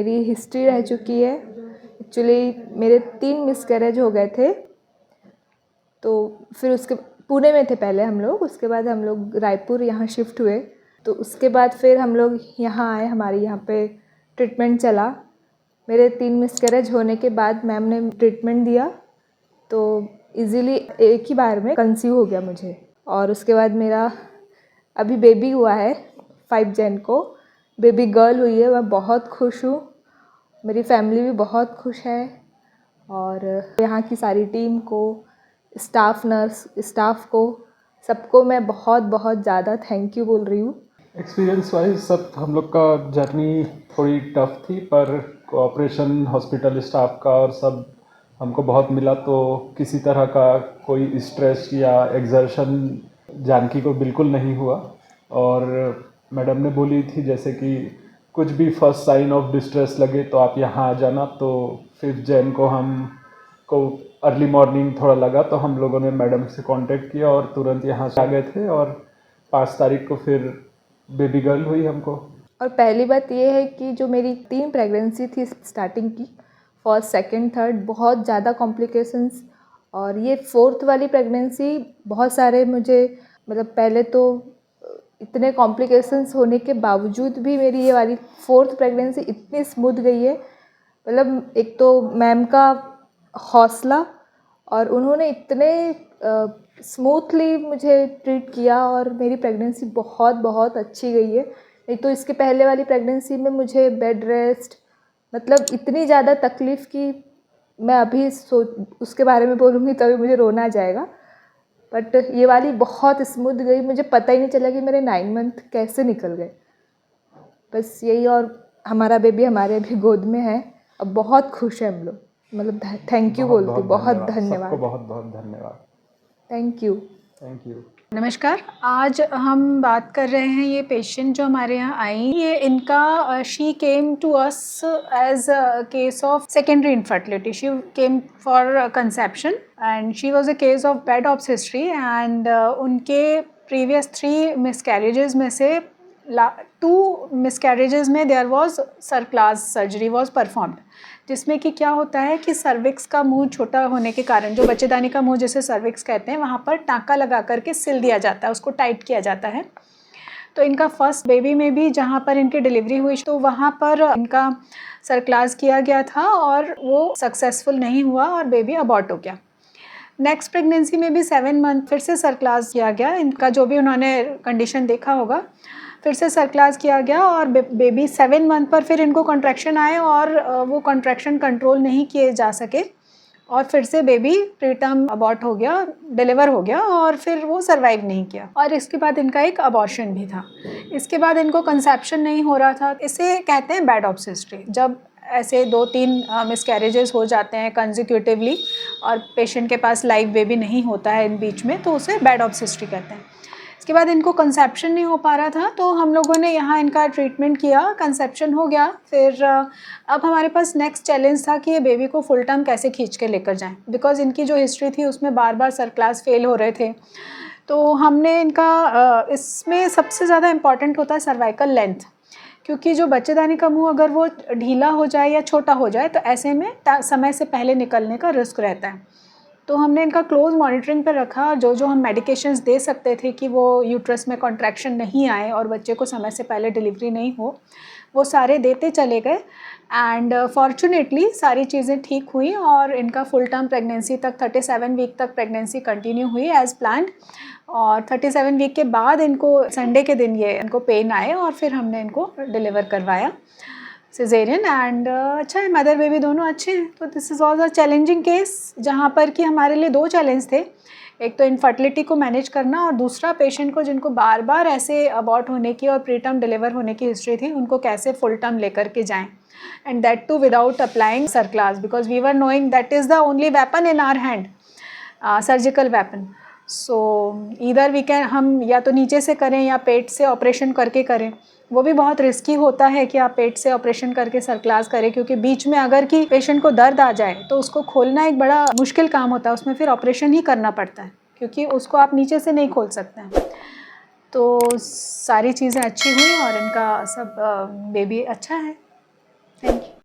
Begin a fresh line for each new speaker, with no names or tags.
मेरी हिस्ट्री रह चुकी है। एक्चुअली मेरे 3 मिसकैरेज हो गए थे, तो फिर उसके पुणे में थे पहले हम लोग, उसके बाद हम लोग रायपुर यहाँ शिफ्ट हुए। तो उसके बाद फिर हम लोग यहाँ आए, हमारे यहाँ पे ट्रीटमेंट चला। मेरे 3 मिसकैरेज होने के बाद मैम ने ट्रीटमेंट दिया, तो इजीली एक ही बार में कंसीव हो गया मुझे। और उसके बाद मेरा अभी बेबी हुआ है 5 जन को, बेबी गर्ल हुई है। मैं बहुत खुश हूँ, मेरी फैमिली भी बहुत खुश है, और यहाँ की सारी टीम को, स्टाफ, नर्स स्टाफ को, सबको मैं बहुत बहुत ज़्यादा थैंक यू बोल रही हूँ।
एक्सपीरियंस वाइज सब हम लोग का जर्नी थोड़ी टफ थी, पर कोऑपरेशन हॉस्पिटल स्टाफ का और सब हमको बहुत मिला। तो किसी तरह का कोई स्ट्रेस या एग्जर्शन जानकी को बिल्कुल नहीं हुआ। और मैडम ने बोली थी जैसे कि कुछ भी फर्स्ट साइन ऑफ डिस्ट्रेस लगे तो आप यहाँ आ जाना। तो 5 जन को हमको अर्ली मॉर्निंग थोड़ा लगा, तो हम लोगों ने मैडम से कांटेक्ट किया और तुरंत यहाँ से आ गए थे। और 5 तारीख को फिर बेबी गर्ल हुई हमको।
और पहली बात ये है कि जो मेरी 3 प्रेगनेंसी थी स्टार्टिंग की, फर्स्ट, सेकंड, थर्ड, बहुत ज़्यादा कॉम्प्लिकेशंस। और ये 4th वाली प्रेगनेंसी बहुत सारे मुझे, मतलब पहले तो इतने कॉम्प्लिकेशंस होने के बावजूद भी मेरी ये वाली 4th प्रेगनेंसी इतनी स्मूथ गई है। मतलब एक तो मैम का हौसला, और उन्होंने इतने स्मूथली मुझे ट्रीट किया, और मेरी प्रेगनेंसी बहुत बहुत अच्छी गई है। नहीं तो इसके पहले वाली प्रेगनेंसी में मुझे बेड रेस्ट, मतलब इतनी ज़्यादा तकलीफ़ की, मैं अभी उसके बारे में बोलूँगी तभी मुझे रोना आ जाएगा। बट ये वाली बहुत स्मूथ गई, मुझे पता ही नहीं चला कि मेरे 9 मंथ कैसे निकल गए। बस यही, और हमारा बेबी हमारे अभी गोद में है। अब बहुत खुश है हम लोग, मतलब थैंक यू बोलती हूँ, बहुत धन्यवाद,
सबको बहुत बहुत धन्यवाद,
थैंक यू।
Thank you.
नमस्कार। आज हम बात कर रहे हैं ये पेशेंट जो हमारे यहाँ आई, ये इनका she came to us as a case of secondary infertility. She came for conception and she was a case of bad obs history. And उनके प्रीवियस 3 मिसकैरेजेस में से 2 मिसकैरेजेस में there was cerclage surgery was performed, जिसमें कि क्या होता है कि सर्विक्स का मुंह छोटा होने के कारण, जो बच्चेदानी का मुंह जिसे सर्विक्स कहते हैं, वहाँ पर टाँका लगा करके सिल दिया जाता है, उसको टाइट किया जाता है। तो इनका फर्स्ट बेबी में भी जहाँ पर इनकी डिलीवरी हुई, तो वहाँ पर इनका सर्क्लास किया गया था और वो सक्सेसफुल नहीं हुआ और बेबी अबॉर्ट हो गया। नेक्स्ट प्रेगनेंसी में भी 7 मंथ फिर से सर्क्लास किया गया। इनका जो भी उन्होंने कंडीशन देखा होगा, फिर से सर्क्लास किया गया और बेबी 7 मंथ पर फिर इनको कॉन्ट्रैक्शन आए और वो कॉन्ट्रैक्शन कंट्रोल नहीं किए जा सके और फिर से बेबी प्रीटर्म अबॉर्ट हो गया, डिलीवर हो गया और फिर वो सर्वाइव नहीं किया। और इसके बाद इनका एक अबॉर्शन भी था। इसके बाद इनको कंसेप्शन नहीं हो रहा था। इसे कहते हैं बैड ऑप्स हिस्ट्री। जब ऐसे 2-3 मिसकैरेजेस हो जाते हैं कंजिक्यूटिवली और पेशेंट के पास लाइव बेबी नहीं होता है इन बीच में, तो उसे बैड ऑप्स हिस्ट्री कहते हैं। इसके बाद इनको कंसेप्शन नहीं हो पा रहा था, तो हम लोगों ने यहाँ इनका ट्रीटमेंट किया, कंसेप्शन हो गया। फिर अब हमारे पास नेक्स्ट चैलेंज था कि ये बेबी को फुल टर्म कैसे खींच के लेकर जाएं, बिकॉज इनकी जो हिस्ट्री थी उसमें बार बार सर्क्लास फेल हो रहे थे। तो हमने इनका इसमें सबसे ज़्यादा इम्पॉर्टेंट होता है सर्वाइकल लेंथ, क्योंकि जो बच्चेदानी का मुंह अगर वो ढीला हो जाए या छोटा हो जाए तो ऐसे में समय से पहले निकलने का रिस्क रहता है। तो हमने इनका क्लोज मॉनिटरिंग पर रखा। जो जो हम मेडिकेशंस दे सकते थे कि वो यूट्रस में कॉन्ट्रैक्शन नहीं आए और बच्चे को समय से पहले डिलीवरी नहीं हो, वो सारे देते चले गए। एंड फॉर्चुनेटली सारी चीज़ें ठीक हुई और इनका फुल टर्म प्रेगनेंसी तक 37 वीक तक प्रेगनेंसी कंटिन्यू हुई एज़ प्लान्ड। और 37 वीक के बाद इनको संडे के दिन ये इनको पेन आए और फिर हमने इनको डिलीवर करवाया सिजेरियन। एंड अच्छा है, मदर बेबी दोनों अच्छे हैं। तो this is all a challenging case, जहाँ पर कि हमारे लिए 2 चैलेंज थे। एक तो इनफर्टिलिटी को मैनेज करना और दूसरा पेशेंट को जिनको बार बार ऐसे अबॉर्ट होने की और प्रीटर्म डिलीवर होने की हिस्ट्री थी, उनको कैसे फुल टर्म लेकर के जाएं, and that too without applying cerclage, because we were knowing that is the only weapon in our hand, surgical weapon. So either we can, हम या तो नीचे से करें या पेट से ऑपरेशन करके करें। वो भी बहुत रिस्की होता है कि आप पेट से ऑपरेशन करके सर्क्लास करें, क्योंकि बीच में अगर कि पेशेंट को दर्द आ जाए तो उसको खोलना एक बड़ा मुश्किल काम होता है। उसमें फिर ऑपरेशन ही करना पड़ता है, क्योंकि उसको आप नीचे से नहीं खोल सकते हैं। तो सारी चीज़ें अच्छी हुई और इनका सब बेबी अच्छा है। Thank you.